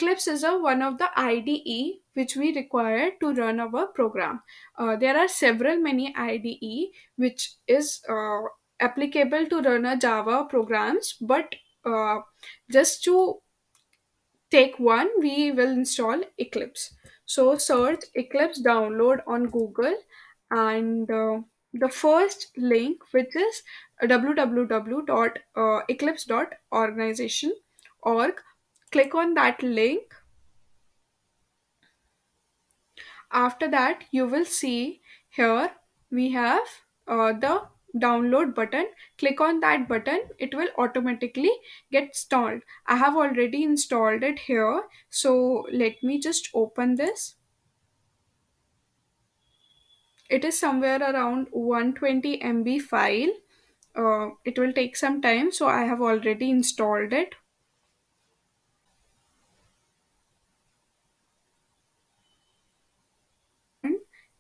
Eclipse is one of the IDE which we require to run our program. There are several many IDE which is applicable to run a Java programs, but uh, just to take one, we will install Eclipse. So search Eclipse download on Google, and the first link, which is www.eclipse.organization.org, click on that link. After that, you will see here we have the download button. Click on that button, it will automatically get installed. I have already installed it here, so let me just open this. It is somewhere around 120 MB file. It will take some time, so I have already installed it.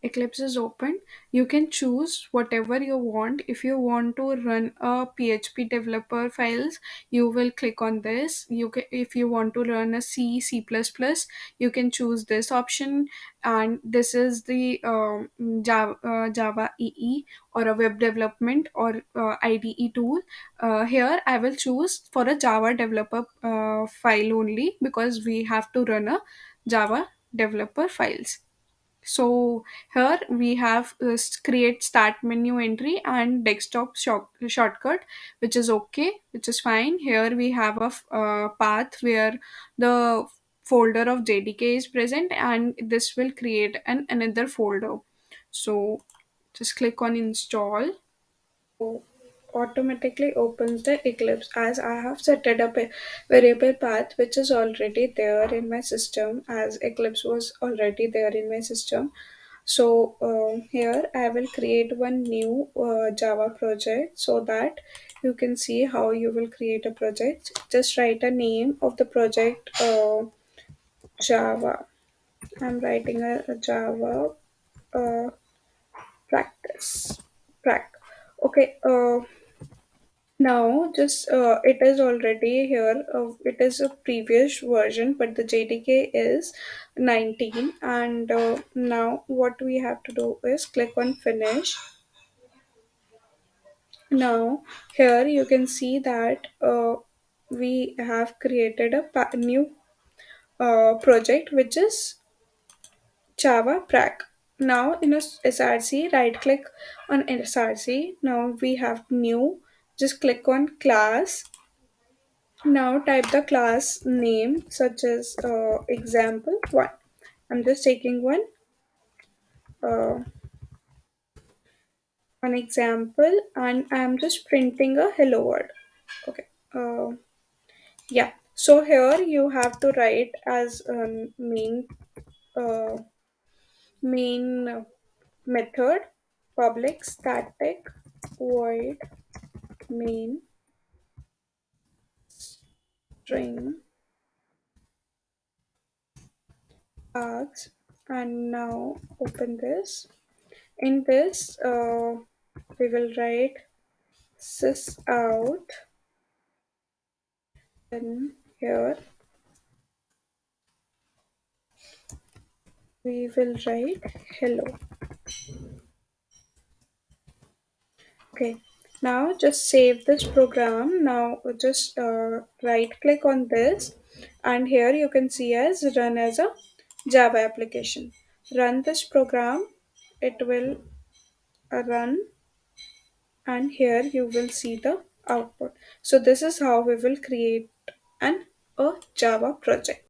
Eclipse is open. You can choose whatever you want. If you want to run a PHP developer files, you will click on this. If you want to run a C++, you can choose this option. And this is the Java EE, or a web development, or IDE tool. Here I will choose for a Java developer file only, because we have to run a Java developer files. So here we have create start menu entry and desktop shortcut, which is okay, which is fine. Here we have a path where the folder of JDK is present, and this will create another folder. So just click on install. Automatically opens the Eclipse, as I have set it up a variable path which is already there in my system, as Eclipse was already there in my system. So here I will create one new Java project, so that you can see how you will create a project. Just write a name of the project, Java. I'm writing a Java uh, practice. Prac. Okay. Now, just it is already here. It is a previous version, but the JDK is 19. And now, what we have to do is click on finish. Now, here you can see that we have created a new project, which is Java Prac. Now, in a SRC, right click on SRC. Now, we have new. Just click on class. Now type the class name, such as example 1. I'm just taking uh, one example, and I'm just printing a hello world. Okay. Yeah. So here you have to write as uh, main method, public static void main string args. And now open this. In this, we will write sys out. Then here we will write hello. Okay, now just save this program. Now just right click on this, and here you can see as run as a Java application. Run this program, it will run, and here you will see the output. So this is how we will create a Java project.